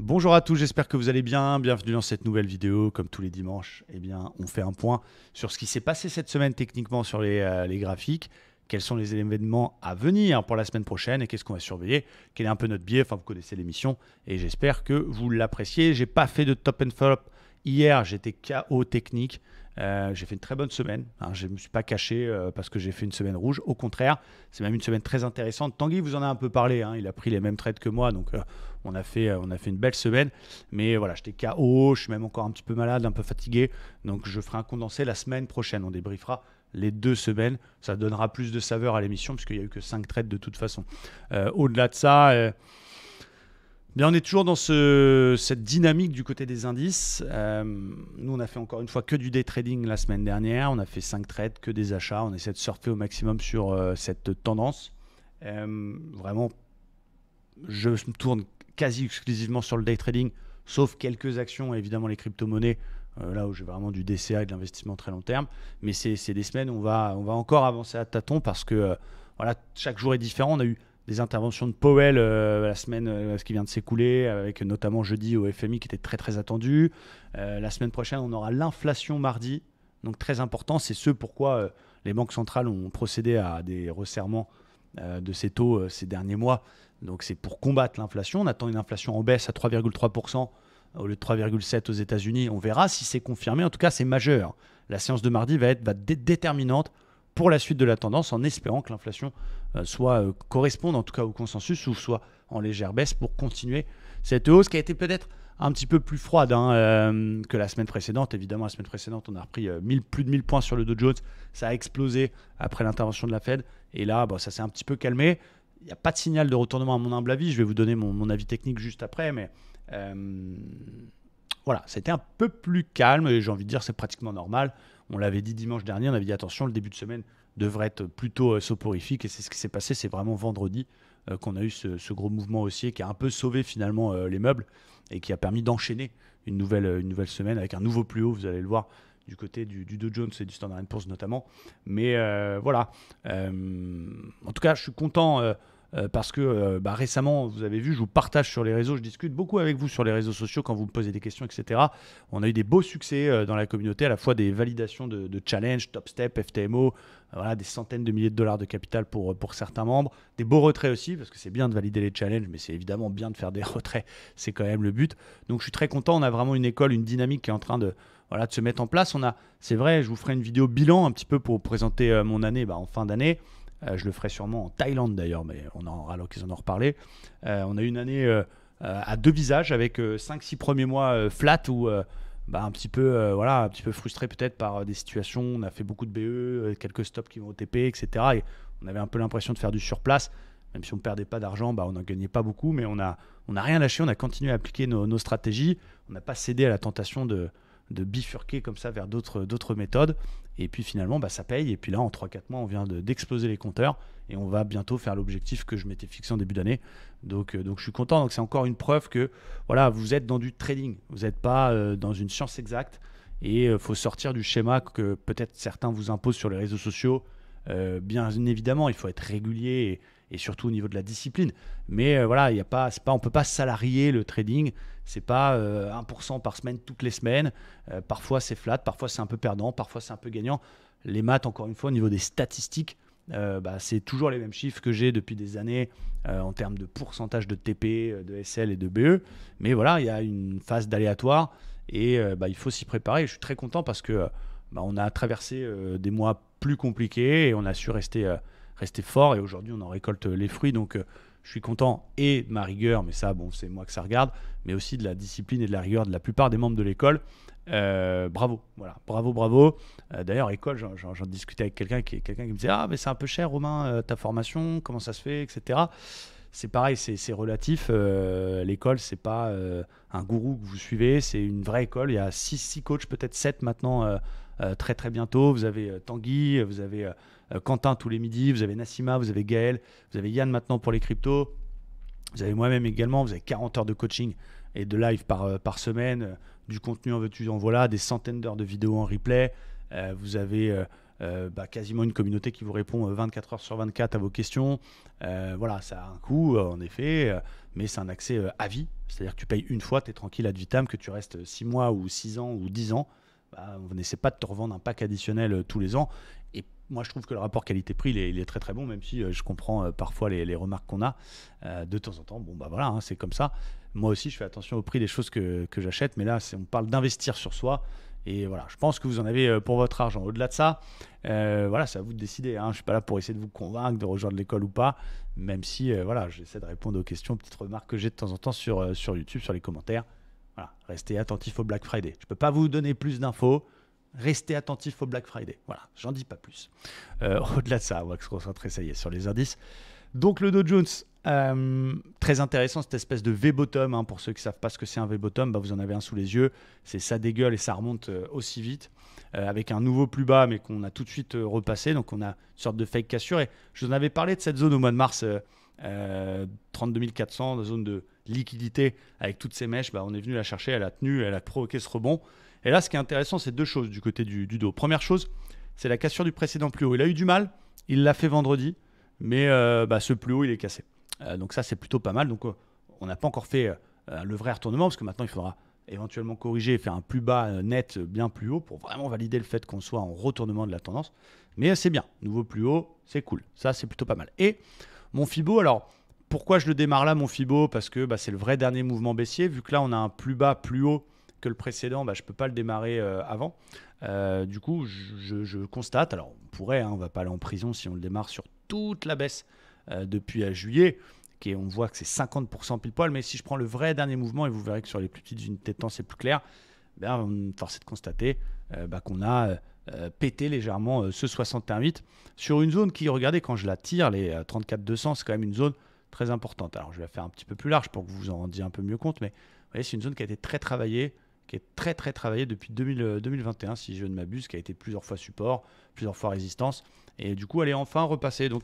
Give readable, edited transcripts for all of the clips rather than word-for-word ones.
Bonjour à tous, j'espère que vous allez bien. Bienvenue dans cette nouvelle vidéo. Comme tous les dimanches, on fait un point sur ce qui s'est passé cette semaine techniquement sur les graphiques. Quels sont les événements à venir pour la semaine prochaine et qu'est-ce qu'on va surveiller. Quel est un peu notre biais, enfin vous connaissez l'émission et j'espère que vous l'appréciez. J'ai pas fait de top and flop hier, j'étais KO technique. J'ai fait une très bonne semaine, hein. Je ne me suis pas caché parce que j'ai fait une semaine rouge. Au contraire, c'est même une semaine très intéressante. Tanguy vous en a un peu parlé, hein. Il a pris les mêmes trades que moi, donc on a fait une belle semaine. Mais voilà, j'étais KO, je suis même encore un petit peu malade, un peu fatigué. Donc je ferai un condensé la semaine prochaine. On débriefera les 2 semaines. Ça donnera plus de saveur à l'émission puisqu'il n'y a eu que 5 trades de toute façon. Au-delà de ça... Bien, on est toujours dans cette dynamique du côté des indices. Nous, on a fait encore une fois que du day trading la semaine dernière. On a fait 5 trades, que des achats. On essaie de surfer au maximum sur cette tendance. Vraiment, je me tourne quasi exclusivement sur le day trading, sauf quelques actions, évidemment les crypto-monnaies, là où j'ai vraiment du DCA et de l'investissement très long terme. Mais c'est des semaines où on va encore avancer à tâtons parce que voilà, chaque jour est différent. On a eu des interventions de Powell la semaine ce qui vient de s'écouler, avec notamment jeudi au FMI qui était très très attendu. La semaine prochaine, on aura l'inflation mardi, donc très important. C'est ce pourquoi les banques centrales ont procédé à des resserrements de ces taux ces derniers mois. Donc c'est pour combattre l'inflation. On attend une inflation en baisse à 3,3% au lieu de 3,7% aux États-Unis. On verra si c'est confirmé. En tout cas, c'est majeur. La séance de mardi va être déterminante pour la suite de la tendance, en espérant que l'inflation corresponde en tout cas au consensus ou soit en légère baisse pour continuer cette hausse qui a été peut-être un petit peu plus froide que la semaine précédente. Évidemment, la semaine précédente, on a repris plus de 1000 points sur le Dow Jones. Ça a explosé après l'intervention de la Fed. Et là, ça s'est un petit peu calmé. Il n'y a pas de signal de retournement à mon humble avis. Je vais vous donner mon avis technique juste après. Mais voilà, c'était un peu plus calme. Et j'ai envie de dire, c'est pratiquement normal. On l'avait dit dimanche dernier. On avait dit, attention, le début de semaine devrait être plutôt soporifique. Et c'est ce qui s'est passé. C'est vraiment vendredi qu'on a eu ce gros mouvement haussier qui a un peu sauvé finalement les meubles et qui a permis d'enchaîner une nouvelle semaine avec un nouveau plus haut. Vous allez le voir du côté du Dow Jones et du Standard & Poor's notamment. Mais voilà. En tout cas, je suis content parce que récemment, vous avez vu, je vous partage sur les réseaux, je discute beaucoup avec vous sur les réseaux sociaux quand vous me posez des questions, etc. On a eu des beaux succès dans la communauté, à la fois des validations de challenge, Top Step, FTMO, voilà, des centaines de milliers de dollars de capital pour certains membres, des beaux retraits aussi, parce que c'est bien de valider les challenges, mais c'est évidemment bien de faire des retraits, c'est quand même le but. Donc je suis très content, on a vraiment une école, une dynamique qui est en train de se mettre en place. C'est vrai, je vous ferai une vidéo bilan un petit peu pour présenter mon année en fin d'année. Je le ferai sûrement en Thaïlande d'ailleurs, mais on aura l'occasion d'en reparler. On a eu une année à 2 visages avec 5-6 premiers mois flat où un petit peu frustré peut-être par des situations. On a fait beaucoup de BE, quelques stops qui vont au TP, etc. Et on avait un peu l'impression de faire du surplace. Même si on ne perdait pas d'argent, on n'en gagnait pas beaucoup, mais on n'a rien lâché. On a continué à appliquer nos stratégies. On n'a pas cédé à la tentation de bifurquer comme ça vers d'autres méthodes. Et puis finalement, ça paye. Et puis là, en 3-4 mois, on vient d'exploser les compteurs. Et on va bientôt faire l'objectif que je m'étais fixé en début d'année. Donc je suis content. Donc c'est encore une preuve que voilà, vous êtes dans du trading. Vous n'êtes pas dans une science exacte. Et il faut sortir du schéma que peut-être certains vous imposent sur les réseaux sociaux. Bien évidemment, il faut être régulier et surtout au niveau de la discipline. Mais voilà, on ne peut pas salarier le trading. C'est pas 1% par semaine toutes les semaines. Parfois c'est flat, parfois c'est un peu perdant, parfois c'est un peu gagnant. Les maths, encore une fois, au niveau des statistiques, c'est toujours les mêmes chiffres que j'ai depuis des années en termes de pourcentage de TP, de SL et de BE. Mais voilà, il y a une phase d'aléatoire et il faut s'y préparer. Je suis très content parce que on a traversé des mois plus compliqués et on a su rester fort. Et aujourd'hui, on en récolte les fruits. Donc, je suis content et de ma rigueur, mais ça, c'est moi que ça regarde, mais aussi de la discipline et de la rigueur de la plupart des membres de l'école. Bravo, voilà, bravo. D'ailleurs, école, j'en discutais avec quelqu'un qui me disait mais c'est un peu cher, Romain, ta formation, comment ça se fait, etc. C'est pareil, c'est relatif. L'école, c'est pas un gourou que vous suivez, c'est une vraie école. Il y a 6 coachs, peut-être 7 maintenant, très très bientôt. Vous avez Tanguy, vous avez Quentin tous les midis, vous avez Nassima, vous avez Gaël, vous avez Yann maintenant pour les cryptos, vous avez moi-même également, vous avez 40 heures de coaching et de live par semaine, du contenu en veux-tu en voilà, des centaines d'heures de vidéos en replay, vous avez quasiment une communauté qui vous répond 24 heures sur 24 à vos questions. Voilà, ça a un coût, en effet, mais c'est un accès à vie. C'est-à-dire que tu payes une fois, tu es tranquille ad vitam, que tu restes 6 mois ou 6 ans ou 10 ans. On n'essaie pas de te revendre un pack additionnel tous les ans. Et moi, je trouve que le rapport qualité-prix, il est très très bon, même si je comprends parfois les remarques qu'on a de temps en temps. Bon, voilà, hein, c'est comme ça. Moi aussi, je fais attention au prix des choses que j'achète, mais là, on parle d'investir sur soi. Et voilà, je pense que vous en avez pour votre argent. Au-delà de ça, voilà, c'est à vous de décider. Hein. Je ne suis pas là pour essayer de vous convaincre de rejoindre l'école ou pas, même si voilà, j'essaie de répondre aux questions, petites remarques que j'ai de temps en temps sur YouTube, sur les commentaires. Voilà, restez attentifs au Black Friday. Je ne peux pas vous donner plus d'infos. Restez attentifs au Black Friday. Voilà, j'en dis pas plus. Au-delà de ça, on va se concentrer, ça y est, sur les indices. Donc le Dow Jones, très intéressant, cette espèce de V-bottom. Hein, pour ceux qui ne savent pas ce que c'est un V-bottom, vous en avez un sous les yeux. C'est ça dégueule et ça remonte aussi vite. Avec un nouveau plus bas, mais qu'on a tout de suite repassé. Donc on a une sorte de fake cassure. Et je vous en avais parlé de cette zone au mois de mars, 32 400, zone de liquidité avec toutes ces mèches. On est venu la chercher, elle a tenu, elle a provoqué ce rebond. Et là, ce qui est intéressant, c'est deux choses du côté du Dow. Première chose, c'est la cassure du précédent plus haut. Il a eu du mal, il l'a fait vendredi, mais ce plus haut, il est cassé. Donc ça, c'est plutôt pas mal. Donc on n'a pas encore fait le vrai retournement, parce que maintenant, il faudra éventuellement corriger et faire un plus bas net bien plus haut pour vraiment valider le fait qu'on soit en retournement de la tendance. Mais c'est bien, nouveau plus haut, c'est cool. Ça, c'est plutôt pas mal. Et mon Fibo, alors, pourquoi je le démarre là, mon Fibo? Parce que c'est le vrai dernier mouvement baissier. Vu que là, on a un plus bas plus haut que le précédent, je ne peux pas le démarrer avant. Du coup, je constate, alors on pourrait, on ne va pas aller en prison si on le démarre sur toute la baisse depuis juillet, on voit que c'est 50% pile poil, mais si je prends le vrai dernier mouvement, et vous verrez que sur les plus petites unités de temps, c'est plus clair, force est de constater qu'on a pété légèrement ce 61,8 sur une zone qui, regardez, quand je la tire, les 34-200, c'est quand même une zone très importante. Alors, je vais la faire un petit peu plus large pour que vous vous en rendiez un peu mieux compte, mais vous voyez, c'est une zone qui a été très travaillée, qui est très très travaillée depuis 2021, si je ne m'abuse, qui a été plusieurs fois support, plusieurs fois résistance, et du coup, elle est enfin repassée. Donc,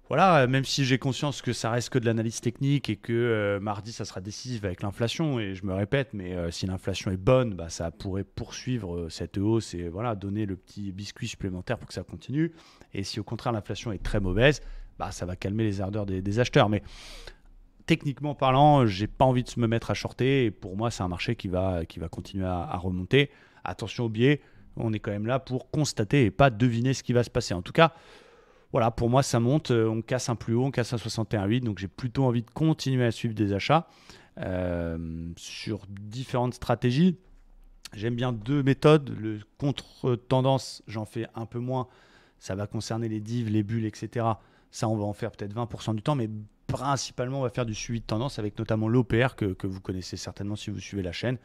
voilà, même si j'ai conscience que ça reste que de l'analyse technique et que mardi, ça sera décisif avec l'inflation, et je me répète, mais si l'inflation est bonne, ça pourrait poursuivre cette hausse et voilà, donner le petit biscuit supplémentaire pour que ça continue. Et si au contraire, l'inflation est très mauvaise, ça va calmer les ardeurs des acheteurs. Mais techniquement parlant, j'ai pas envie de me mettre à shorter, et pour moi, c'est un marché qui va continuer à remonter. Attention au biais, on est quand même là pour constater et pas deviner ce qui va se passer. En tout cas, voilà, pour moi, ça monte, on casse un plus haut, on casse un 61,8, donc j'ai plutôt envie de continuer à suivre des achats sur différentes stratégies. J'aime bien deux méthodes. Le contre-tendance, j'en fais un peu moins. Ça va concerner les divs, les bulles, etc. Ça, on va en faire peut-être 20% du temps, mais principalement, on va faire du suivi de tendance avec notamment l'OPR que vous connaissez certainement si vous suivez la chaîne,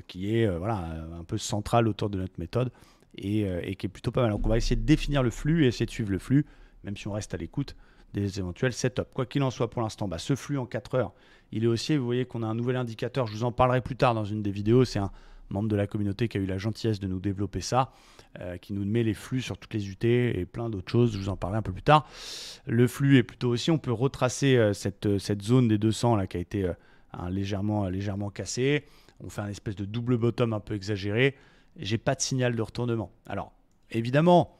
qui est un peu centrale autour de notre méthode. Et qui est plutôt pas mal. Donc on va essayer de définir le flux et essayer de suivre le flux, même si on reste à l'écoute des éventuels setups. Quoi qu'il en soit pour l'instant, ce flux en 4 heures, il est haussier. Vous voyez qu'on a un nouvel indicateur, je vous en parlerai plus tard dans une des vidéos. C'est un membre de la communauté qui a eu la gentillesse de nous développer ça, qui nous met les flux sur toutes les UT et plein d'autres choses. Je vous en parlerai un peu plus tard. Le flux est plutôt haussier. On peut retracer cette zone des 200 là, qui a été légèrement cassée. On fait un espèce de double bottom un peu exagéré. J'ai pas de signal de retournement. Alors, évidemment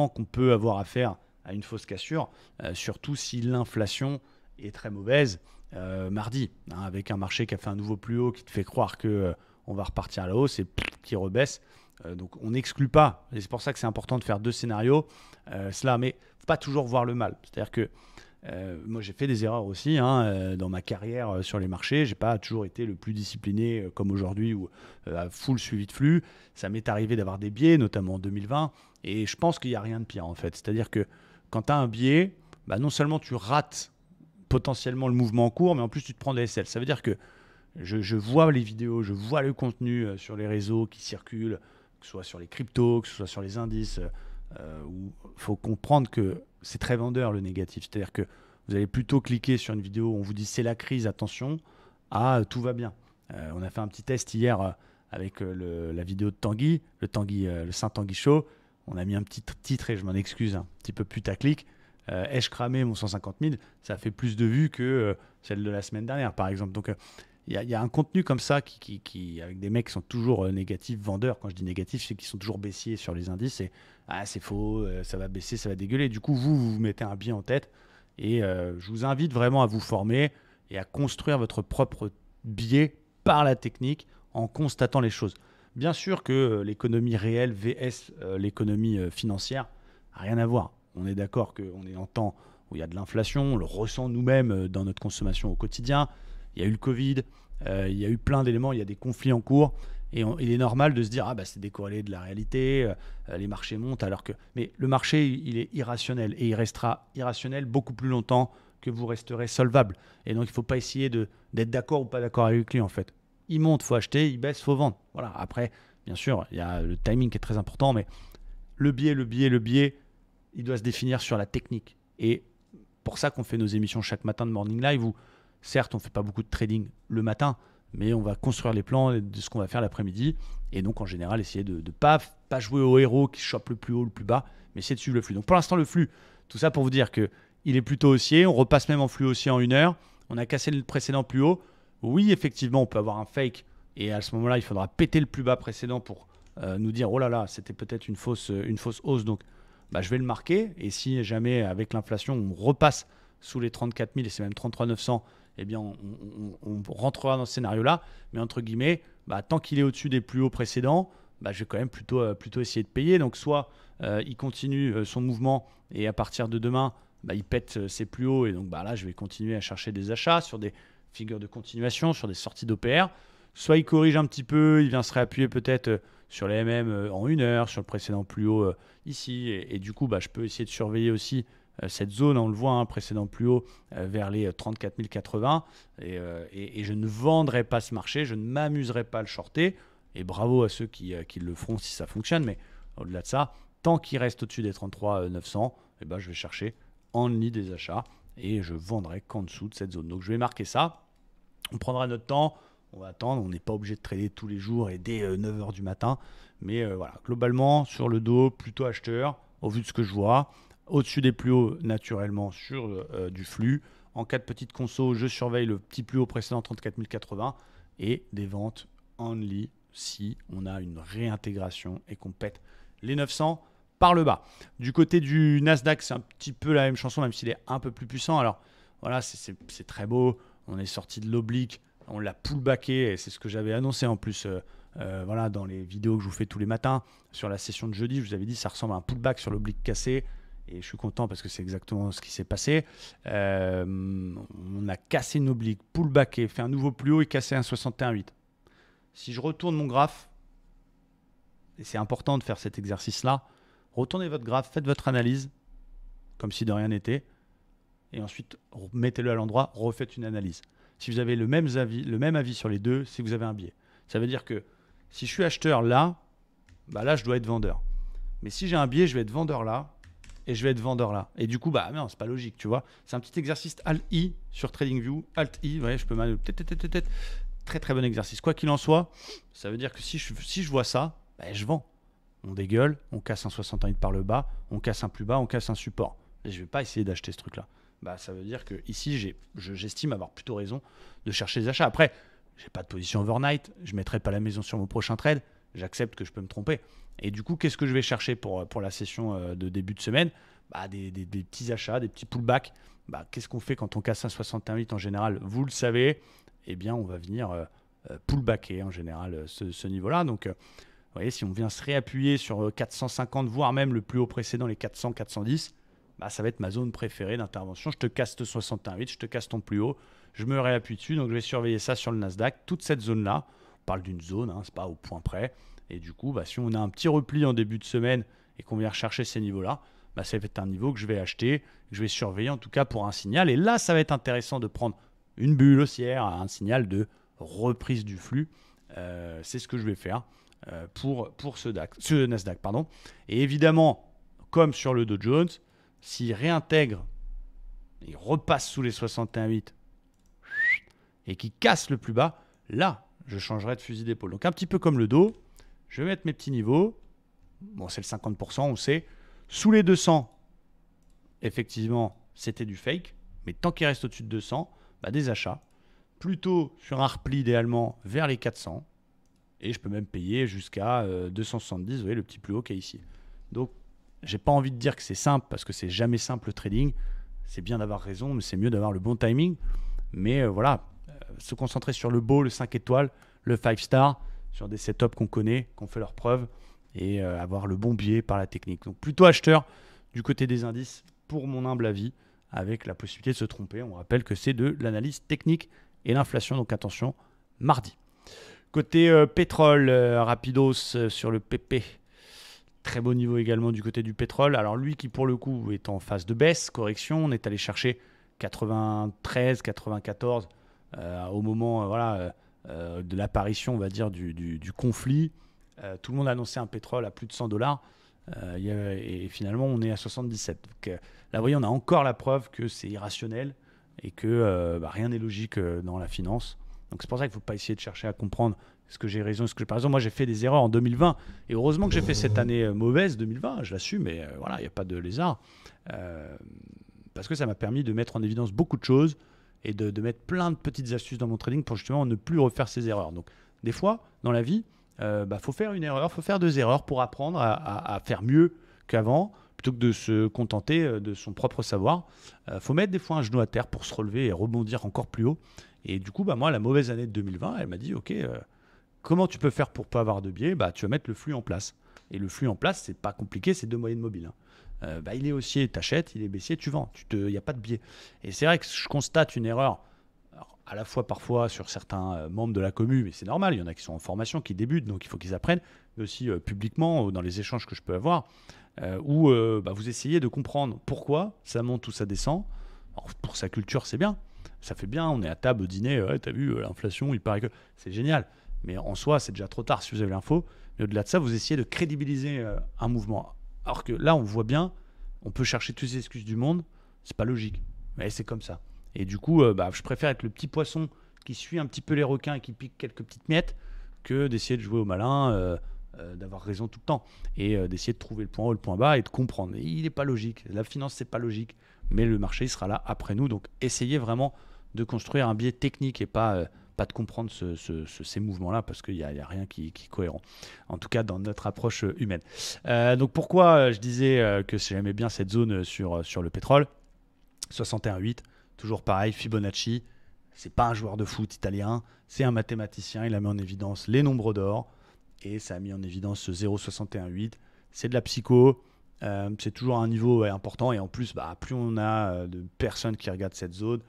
qu'on peut avoir affaire à une fausse cassure, surtout si l'inflation est très mauvaise mardi, avec un marché qui a fait un nouveau plus haut, qui te fait croire qu'on va repartir à la hausse et qui rebaisse. Donc, on n'exclut pas. Et c'est pour ça que c'est important de faire deux scénarios. Mais il ne faut pas toujours voir le mal. C'est-à-dire que moi, j'ai fait des erreurs aussi dans ma carrière sur les marchés. Je n'ai pas toujours été le plus discipliné comme aujourd'hui ou à full suivi de flux. Ça m'est arrivé d'avoir des biais, notamment en 2020. Et je pense qu'il n'y a rien de pire en fait. C'est-à-dire que quand tu as un biais, non seulement tu rates potentiellement le mouvement en cours, mais en plus tu te prends des SL. Ça veut dire que je vois les vidéos, je vois le contenu sur les réseaux qui circulent, que ce soit sur les cryptos, que ce soit sur les indices, où il faut comprendre que c'est très vendeur le négatif. C'est-à-dire que vous allez plutôt cliquer sur une vidéo où on vous dit c'est la crise, attention, tout va bien. On a fait un petit test hier avec la vidéo de Tanguy, le Saint Tanguy Show. On a mis un petit titre, et je m'en excuse, un petit peu putaclic. Ai-je cramé mon 150 000? Ça a fait plus de vues que celle de la semaine dernière, par exemple. Donc, il y a un contenu comme ça avec des mecs qui sont toujours négatifs, vendeurs. Quand je dis négatif, c'est qu'ils sont toujours baissiers sur les indices. C'est faux, ça va baisser, ça va dégueuler. Du coup, vous mettez un biais en tête. Et je vous invite vraiment à vous former et à construire votre propre biais par la technique en constatant les choses. Bien sûr que l'économie réelle vs l'économie financière n'a rien à voir. On est d'accord qu'on est en temps où il y a de l'inflation, on le ressent nous-mêmes dans notre consommation au quotidien. Il y a eu le Covid, il y a eu plein d'éléments, il y a des conflits en cours. Et il est normal de se dire, c'est décorrélé de la réalité, les marchés montent, alors que... Mais le marché, il est irrationnel, et il restera irrationnel beaucoup plus longtemps que vous resterez solvable. Et donc, il ne faut pas essayer d'être d'accord ou pas d'accord avec lui, en fait. Il monte, il faut acheter, il baisse, il faut vendre. Voilà. Après, bien sûr, il y a le timing qui est très important, mais le biais, il doit se définir sur la technique. Et pour ça qu'on fait nos émissions chaque matin de Morning Live, où certes, on ne fait pas beaucoup de trading le matin, mais on va construire les plans de ce qu'on va faire l'après-midi. Et donc, en général, essayer de ne pas jouer au héros qui chope le plus haut, le plus bas, mais essayer de suivre le flux. Donc, pour l'instant, le flux, tout ça pour vous dire qu'il est plutôt haussier. On repasse même en flux haussier en 1 heure. On a cassé le précédent plus haut. Oui, effectivement, on peut avoir un fake. Et à ce moment-là, il faudra péter le plus bas précédent pour nous dire, oh là là, c'était peut-être une fausse hausse. Donc, je vais le marquer. Et si jamais, avec l'inflation, on repasse sous les 34 000, et c'est même 33 900, eh bien, on rentrera dans ce scénario-là. Mais entre guillemets, tant qu'il est au-dessus des plus hauts précédents, je vais quand même plutôt essayer de payer. Donc, soit il continue son mouvement et à partir de demain, il pète ses plus hauts. Et donc, là, je vais continuer à chercher des achats sur des figures de continuation, sur des sorties d'OPR. Soit il corrige un petit peu, il vient se réappuyer peut-être sur les MM en 1 heure, sur le précédent plus haut ici. Et du coup, je peux essayer de surveiller aussi cette zone, on le voit, précédent plus haut, vers les 34 080. Et je ne vendrai pas ce marché, je ne m'amuserai pas à le shorter. Et bravo à ceux qui le feront si ça fonctionne. Mais au-delà de ça, tant qu'il reste au-dessus des 33 900, je vais chercher en lit des achats et je vendrai qu'en dessous de cette zone. Donc je vais marquer ça. On prendra notre temps, on va attendre. On n'est pas obligé de trader tous les jours et dès 9h du matin. Mais voilà, globalement, sur le dos, plutôt acheteur, au vu de ce que je vois. Au-dessus des plus hauts, naturellement, sur du flux. En cas de petite conso, je surveille le petit plus haut précédent, 34 080. Et des ventes only si on a une réintégration et qu'on pète les 900 par le bas. Du côté du Nasdaq, c'est un petit peu la même chanson, même s'il est un peu plus puissant. Alors voilà, c'est très beau. On est sorti de l'oblique. On l'a pullbacké et c'est ce que j'avais annoncé en plus voilà, dans les vidéos que je vous fais tous les matins. Sur la session de jeudi, je vous avais dit ça ressemble à un pullback sur l'oblique cassé. Et je suis content parce que c'est exactement ce qui s'est passé. On a cassé une oblique, pullbacké, fait un nouveau plus haut et cassé un 61,8. Si je retourne mon graphe, et c'est important de faire cet exercice-là, retournez votre graphe, faites votre analyse, comme si de rien n'était, et ensuite mettez-le à l'endroit, refaites une analyse. Si vous avez le même avis sur les deux, c'est que vous avez un biais. Ça veut dire que si je suis acheteur là, là je dois être vendeur. Mais si j'ai un biais, je vais être vendeur là, et je vais être vendeur là. Et du coup, non, c'est pas logique, tu vois. C'est un petit exercice Alt-I sur TradingView. Alt-I, ouais, je peux très très bon exercice. Quoi qu'il en soit, ça veut dire que si je vois ça, je vends. On dégueule, on casse un 68 par le bas, on casse un plus bas, on casse un support. Et je vais pas essayer d'acheter ce truc-là. Ça veut dire que ici, j'estime avoir plutôt raison de chercher des achats. Après, j'ai pas de position overnight, je mettrai pas la maison sur mon prochain trade. J'accepte que je peux me tromper. Et du coup, qu'est-ce que je vais chercher pour la session de début de semaine ? Des petits achats, des petits pullbacks. Qu'est-ce qu'on fait quand on casse un 61,8 en général ? Vous le savez, eh bien, on va venir pullbacker en général ce niveau-là. Donc, vous voyez, si on vient se réappuyer sur 450, voire même le plus haut précédent, les 400, 410, ça va être ma zone préférée d'intervention. Je te casse le 61,8, je te casse ton plus haut, je me réappuie dessus. Donc, je vais surveiller ça sur le Nasdaq. Toute cette zone-là, on parle d'une zone, c'est pas au point près. Et du coup, si on a un petit repli en début de semaine et qu'on vient rechercher ces niveaux-là, ça va être un niveau que je vais acheter, que je vais surveiller en tout cas pour un signal. Et là, ça va être intéressant de prendre une bulle haussière, un signal de reprise du flux. C'est ce que je vais faire pour ce Nasdaq. Et évidemment, comme sur le Dow Jones, s'il réintègre, il repasse sous les 61,8 et qu'il casse le plus bas, là, je changerai de fusil d'épaule. Donc un petit peu comme le Dow, je vais mettre mes petits niveaux. Bon, c'est le 50%, on sait. Sous les 200, effectivement, c'était du fake. Mais tant qu'il reste au-dessus de 200, des achats. plutôt sur un repli idéalement vers les 400. Et je peux même payer jusqu'à 270, vous voyez le petit plus haut qu'il y a ici. Donc, j'ai pas envie de dire que c'est simple, parce que c'est jamais simple le trading. C'est bien d'avoir raison, mais c'est mieux d'avoir le bon timing. Mais voilà, se concentrer sur le beau, le 5 étoiles, le 5 star, sur des setups qu'on connaît, qu'on fait leurs preuves, et avoir le bon biais par la technique. Donc plutôt acheteur du côté des indices, pour mon humble avis, avec la possibilité de se tromper. On rappelle que c'est de l'analyse technique et l'inflation, donc attention, mardi. Côté pétrole, rapidos sur le PP. Très beau niveau également du côté du pétrole. Alors lui qui pour le coup est en phase de baisse, correction, on est allé chercher 93, 94 au moment de l'apparition, on va dire, du conflit. Tout le monde annonçait un pétrole à plus de 100 dollars et finalement on est à 77. Donc là, vous voyez, on a encore la preuve que c'est irrationnel et que rien n'est logique dans la finance. Donc c'est pour ça qu'il ne faut pas essayer de chercher à comprendre est-ce que j'ai raison, est-ce que j'ai pas raison. Moi j'ai fait des erreurs en 2020 et heureusement que j'ai fait cette année mauvaise 2020, je l'assume, mais voilà, il n'y a pas de lézard. Parce que ça m'a permis de mettre en évidence beaucoup de choses et de mettre plein de petites astuces dans mon trading pour justement ne plus refaire ces erreurs. Donc des fois dans la vie, faut faire une erreur, faut faire 2 erreurs pour apprendre à faire mieux qu'avant, plutôt que de se contenter de son propre savoir. Faut mettre des fois un genou à terre pour se relever et rebondir encore plus haut. Et du coup, moi, la mauvaise année de 2020, elle m'a dit, ok, comment tu peux faire pour pas avoir de biais? Tu vas mettre le flux en place. Et le flux en place, c'est pas compliqué, c'est 2 moyennes mobiles. Il est haussier, tu achètes, il est baissier, tu vends. Il n'y a pas de biais. Et c'est vrai que je constate une erreur, alors, à la fois parfois sur certains membres de la commu, mais c'est normal, il y en a qui sont en formation, qui débutent, donc il faut qu'ils apprennent, mais aussi publiquement, dans les échanges que je peux avoir, où vous essayez de comprendre pourquoi ça monte ou ça descend. Alors, pour sa culture, c'est bien. Ça fait bien, on est à table au dîner, t'as vu l'inflation, il paraît que c'est génial. Mais en soi, c'est déjà trop tard si vous avez l'info. Mais au-delà de ça, vous essayez de crédibiliser un mouvement. Alors que là, on voit bien, on peut chercher toutes les excuses du monde, c'est pas logique. Mais c'est comme ça. Et du coup, je préfère être le petit poisson qui suit un petit peu les requins et qui pique quelques petites miettes que d'essayer de jouer au malin, d'avoir raison tout le temps. Et d'essayer de trouver le point haut, le point bas et de comprendre. Et il n'est pas logique. La finance, c'est pas logique. Mais le marché, il sera là après nous. Donc, essayez vraiment de construire un biais technique et pas de comprendre ces mouvements-là parce qu'il n'y a rien qui est cohérent. En tout cas, dans notre approche humaine. Donc, pourquoi je disais que j'aimais bien cette zone sur le pétrole 61,8, toujours pareil, Fibonacci. C'est pas un joueur de foot italien, c'est un mathématicien. Il a mis en évidence les nombres d'or et ça a mis en évidence ce 0,61,8. C'est de la psycho. C'est toujours un niveau important et en plus, plus on a de personnes qui regardent cette zone,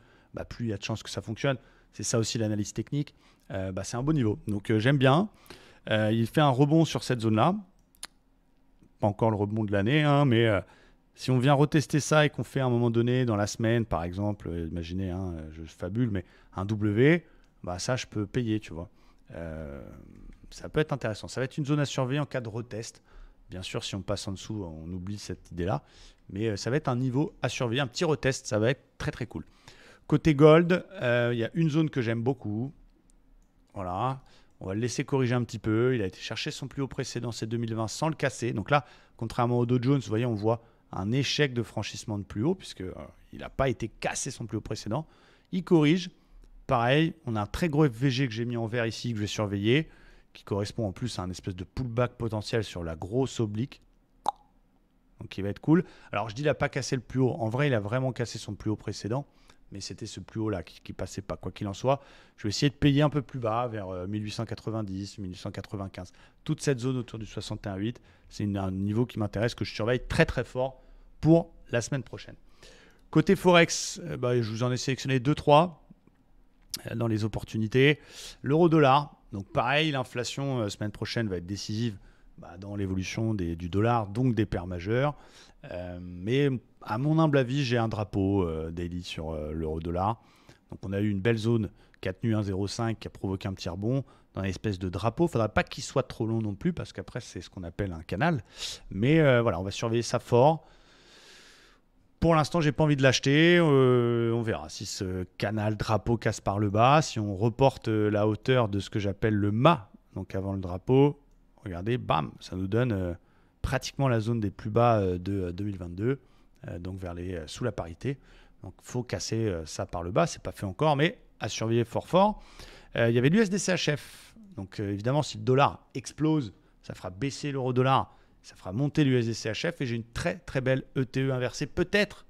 plus il y a de chances que ça fonctionne. C'est ça aussi l'analyse technique. C'est un beau niveau. Donc j'aime bien. Il fait un rebond sur cette zone-là. Pas encore le rebond de l'année, mais si on vient retester ça et qu'on fait à un moment donné dans la semaine, par exemple, imaginez, je fabule, mais un W, ça je peux payer, tu vois. Ça peut être intéressant. Ça va être une zone à surveiller en cas de retest. Bien sûr, si on passe en dessous, on oublie cette idée-là. Mais ça va être un niveau à surveiller, un petit retest. Ça va être très, très cool. Côté gold, il y a une zone que j'aime beaucoup. Voilà. On va le laisser corriger un petit peu. Il a été chercher son plus haut précédent, c'est 2020, sans le casser. Donc là, contrairement au Dow Jones, vous voyez, on voit un échec de franchissement de plus haut puisqu'il n'a pas été cassé son plus haut précédent. Il corrige. Pareil, on a un très gros FVG que j'ai mis en vert ici, que je vais surveiller, qui correspond en plus à un espèce de pullback potentiel sur la grosse oblique. Donc il va être cool. Alors je dis il n'a pas cassé le plus haut. En vrai, il a vraiment cassé son plus haut précédent. Mais c'était ce plus haut là qui passait pas. Quoi qu'il en soit, je vais essayer de payer un peu plus bas, vers 1890, 1895. Toute cette zone autour du 61,8, c'est un niveau qui m'intéresse, que je surveille très très fort pour la semaine prochaine. Côté Forex, je vous en ai sélectionné 2-3 dans les opportunités. L'euro-dollar, donc pareil, l'inflation semaine prochaine va être décisive dans l'évolution du dollar, donc des paires majeures. Mais à mon humble avis, j'ai un drapeau daily sur l'euro-dollar. Donc on a eu une belle zone qui a tenu 1,05, qui a provoqué un petit rebond dans une espèce de drapeau. Il ne faudra pas qu'il soit trop long non plus, parce qu'après, c'est ce qu'on appelle un canal. Mais voilà, on va surveiller ça fort. Pour l'instant, je n'ai pas envie de l'acheter. On verra si ce canal drapeau casse par le bas. Si on reporte la hauteur de ce que j'appelle le mât, donc avant le drapeau, regardez, bam, ça nous donne pratiquement la zone des plus bas de 2022, donc vers sous la parité. Donc il faut casser ça par le bas, c'est pas fait encore, mais à surveiller fort. Il y avait l'USDCHF. Donc évidemment, si le dollar explose, ça fera baisser l'euro-dollar, ça fera monter l'USDCHF. Et j'ai une très très belle ETE inversée, peut-être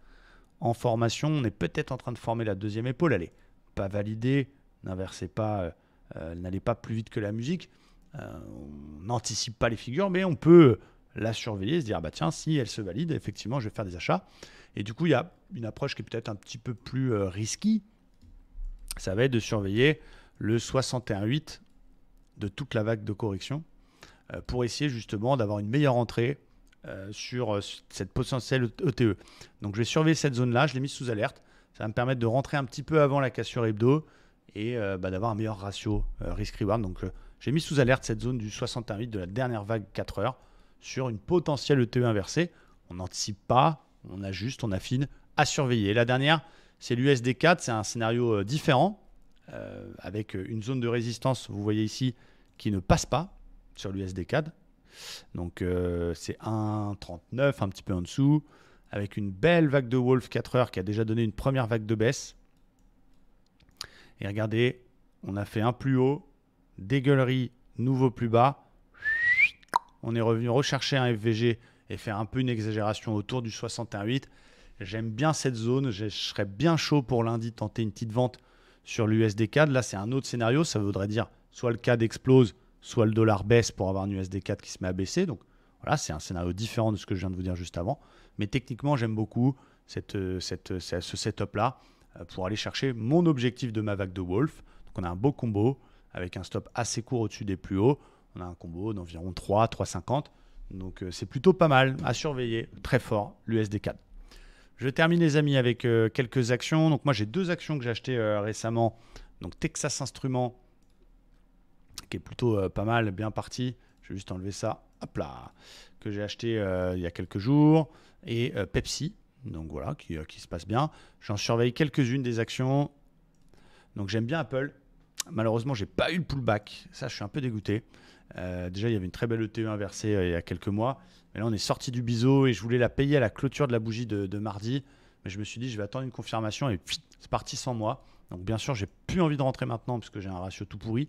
en formation. On est peut-être en train de former la deuxième épaule. Elle n'est pas validée. N'inversez pas, n'allez pas plus vite que la musique. On n'anticipe pas les figures, mais on peut la surveiller, se dire bah tiens, si elle se valide, effectivement, je vais faire des achats. Et du coup, il y a une approche qui est peut-être un petit peu plus risquée. Ça va être de surveiller le 61,8 de toute la vague de correction pour essayer justement d'avoir une meilleure entrée sur cette potentielle ETE. Donc je vais surveiller cette zone-là, je l'ai mise sous alerte. Ça va me permettre de rentrer un petit peu avant la cassure hebdo et d'avoir un meilleur ratio risk-reward. Donc j'ai mis sous alerte cette zone du 61,8 de la dernière vague 4 heures sur une potentielle ETE inversée. On n'anticipe pas, on ajuste, on affine, à surveiller. La dernière, c'est l'USD4, c'est un scénario différent avec une zone de résistance, vous voyez ici, qui ne passe pas sur l'USD4. Donc c'est 1,39, un petit peu en dessous, avec une belle vague de Wolf 4 heures qui a déjà donné une première vague de baisse. Et regardez, on a fait un plus haut, dégueulerie, nouveau plus bas. On est revenu rechercher un FVG et faire un peu une exagération autour du 61,8. J'aime bien cette zone, je serais bien chaud pour lundi tenter une petite vente sur l'USD4. Là, c'est un autre scénario, ça voudrait dire soit le CAD explose, soit le dollar baisse pour avoir un USD4 qui se met à baisser. Donc voilà, c'est un scénario différent de ce que je viens de vous dire juste avant. Mais techniquement, j'aime beaucoup ce setup-là pour aller chercher mon objectif de ma vague de Wolf. Donc on a un beau combo avec un stop assez court au-dessus des plus hauts. On a un combo d'environ 3,50. Donc c'est plutôt pas mal à surveiller, très fort, l'USD4. Je termine les amis avec quelques actions. Donc moi j'ai deux actions que j'ai achetées récemment. Donc Texas Instruments, qui est plutôt pas mal, bien parti. Je vais juste enlever ça, hop là, que j'ai acheté il y a quelques jours. Et Pepsi, donc voilà, qui se passe bien. J'en surveille quelques-unes des actions. Donc j'aime bien Apple. Malheureusement, j'ai pas eu le pullback. Ça, je suis un peu dégoûté. Déjà, il y avait une très belle ETE inversée il y a quelques mois. Mais là, on est sorti du biseau et je voulais la payer à la clôture de la bougie de mardi. Mais je me suis dit, je vais attendre une confirmation et puis c'est parti sans moi. Donc bien sûr, j'ai plus envie de rentrer maintenant parce que j'ai un ratio tout pourri.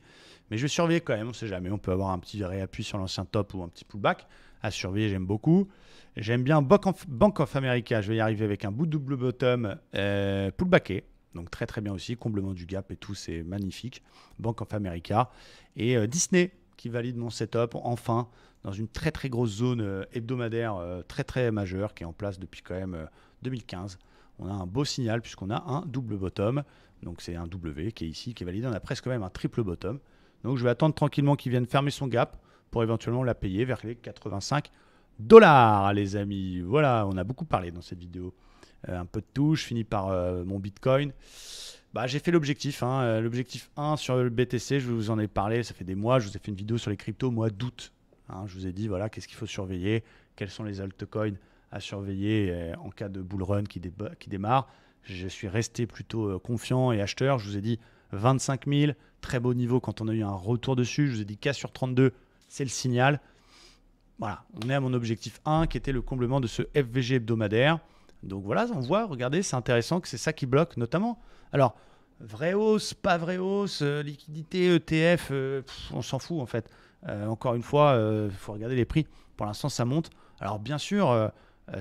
Mais je vais surveiller quand même, on ne sait jamais. On peut avoir un petit réappui sur l'ancien top ou un petit pullback. À surveiller, j'aime beaucoup. J'aime bien Bank of America. Je vais y arriver avec un bout de double bottom pullbacké. Donc très très bien aussi. Comblement du gap et tout, c'est magnifique. Bank of America. Et Disney qui valide mon setup enfin dans une très très grosse zone hebdomadaire très très majeure qui est en place depuis quand même 2015. On a un beau signal puisqu'on a un double bottom. Donc c'est un W qui est ici, qui est validé. On a presque quand même un triple bottom. Donc je vais attendre tranquillement qu'il vienne fermer son gap pour éventuellement la payer vers les 85 $, les amis. Voilà, on a beaucoup parlé dans cette vidéo. Un peu de tout, je finis par mon Bitcoin. Bah, j'ai fait l'objectif. L'objectif 1 sur le BTC, je vous en ai parlé, ça fait des mois. Je vous ai fait une vidéo sur les cryptos au mois d'août. Je vous ai dit, voilà, qu'est-ce qu'il faut surveiller, quels sont les altcoins à surveiller en cas de bull run qui démarre. Je suis resté plutôt confiant et acheteur. Je vous ai dit 25 000, très beau niveau quand on a eu un retour dessus. Je vous ai dit K sur 32, c'est le signal. Voilà, on est à mon objectif 1 qui était le comblement de ce FVG hebdomadaire. Donc voilà, on voit, regardez, c'est intéressant que c'est ça qui bloque notamment. Alors, vraie hausse, pas vraie hausse, liquidité, ETF, on s'en fout en fait. Encore une fois, il faut regarder les prix. Pour l'instant, ça monte. Alors bien sûr,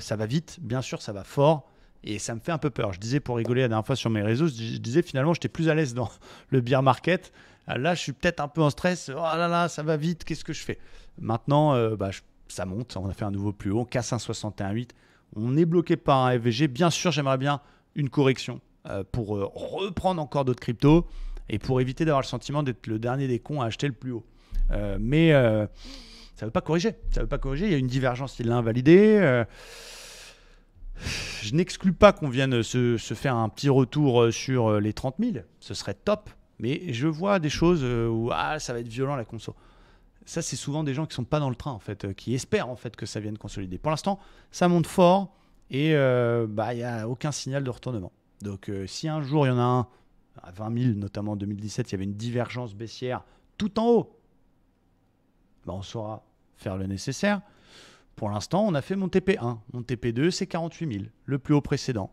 ça va vite, bien sûr, ça va fort. Et ça me fait un peu peur. Je disais pour rigoler la dernière fois sur mes réseaux, je disais finalement j'étais plus à l'aise dans le bear market. Là, je suis peut-être un peu en stress. Oh là là, ça va vite, qu'est-ce que je fais? Maintenant, ça monte. On a fait un nouveau plus haut, casse un 61,8. On est bloqué par un FVG. Bien sûr, j'aimerais bien une correction pour reprendre encore d'autres cryptos et pour éviter d'avoir le sentiment d'être le dernier des cons à acheter le plus haut. Mais ça ne veut pas corriger. Ça veut pas corriger. Il y a une divergence qui l'a invalidé. Je n'exclus pas qu'on vienne se faire un petit retour sur les 30 000. Ce serait top. Mais je vois des choses où ça va être violent la conso. Ça, c'est souvent des gens qui ne sont pas dans le train, en fait, qui espèrent en fait, que ça vienne consolider. Pour l'instant, ça monte fort et il n'y a aucun signal de retournement. Donc, si un jour, il y en a un, à 20 000, notamment en 2017, il y avait une divergence baissière tout en haut, on saura faire le nécessaire. Pour l'instant, on a fait mon TP1. Mon TP2, c'est 48 000, le plus haut précédent.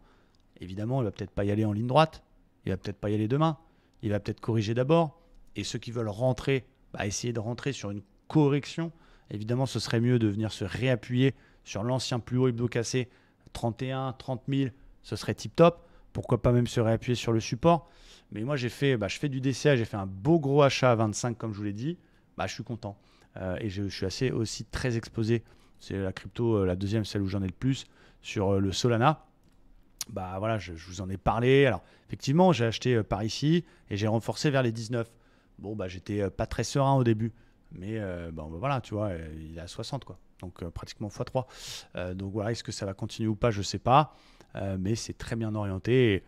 Évidemment, il ne va peut-être pas y aller en ligne droite. Il ne va peut-être pas y aller demain. il va peut-être corriger d'abord. Et ceux qui veulent rentrer, essayer de rentrer sur une correction. Évidemment, ce serait mieux de venir se réappuyer sur l'ancien plus haut hebdo cassé, 31, 30 000, ce serait tip top. Pourquoi pas même se réappuyer sur le support. Mais moi, je fais du DCA, j'ai fait un beau gros achat à 25, comme je vous l'ai dit. Je suis content. Et je suis assez aussi très exposé. C'est la crypto, la deuxième, celle où j'en ai le plus, sur le Solana. Voilà, je vous en ai parlé. Alors, effectivement, j'ai acheté par ici et j'ai renforcé vers les 19. Bon, j'étais pas très serein au début. Mais voilà, tu vois, il est à 60, quoi. Donc, pratiquement x3. Donc, voilà, est-ce que ça va continuer ou pas, je ne sais pas. Mais c'est très bien orienté. Et,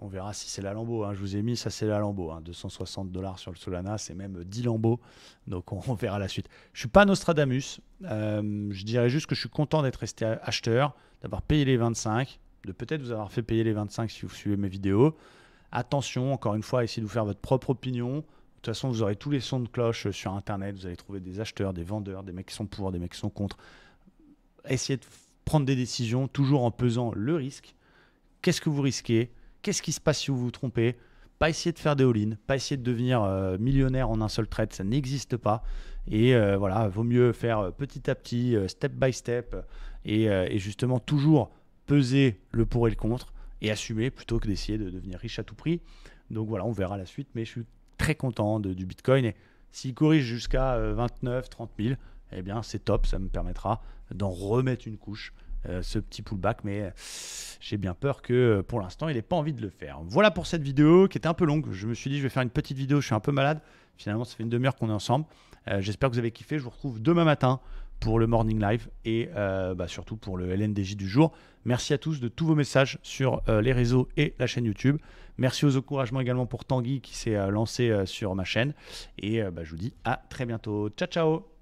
on verra si c'est la Lambo. Hein. Je vous ai mis, ça c'est la Lambo. Hein. 260 $ sur le Solana, c'est même 10 Lambeaux. Donc on verra la suite. Je ne suis pas Nostradamus. Je dirais juste que je suis content d'être resté acheteur, d'avoir payé les 25, de peut-être vous avoir fait payer les 25 si vous suivez mes vidéos. Attention, encore une fois, essayez de vous faire votre propre opinion. De toute façon, vous aurez tous les sons de cloche sur Internet. Vous allez trouver des acheteurs, des vendeurs, des mecs qui sont pour, des mecs qui sont contre. Essayez de prendre des décisions toujours en pesant le risque. Qu'est-ce que vous risquez? Qu'est-ce qui se passe si vous vous trompez? Pas essayer de faire des all-in, pas essayer de devenir millionnaire en un seul trade, ça n'existe pas. Et voilà, vaut mieux faire petit à petit, step by step, et justement toujours peser le pour et le contre et assumer plutôt que d'essayer de devenir riche à tout prix. Donc voilà, on verra la suite, mais je suis très content du Bitcoin. Et s'il corrige jusqu'à 29, 30 000, eh bien c'est top, ça me permettra d'en remettre une couche. Ce petit pullback, mais j'ai bien peur que pour l'instant il n'ait pas envie de le faire. Voilà pour cette vidéo qui était un peu longue. Je me suis dit je vais faire une petite vidéo, je suis un peu malade. Finalement ça fait une demi-heure qu'on est ensemble. J'espère que vous avez kiffé. Je vous retrouve demain matin pour le morning live et surtout pour le LNDJ du jour. Merci à tous de tous vos messages sur les réseaux et la chaîne YouTube. Merci aux encouragements également pour Tanguy qui s'est lancé sur ma chaîne. Et je vous dis à très bientôt. Ciao ciao.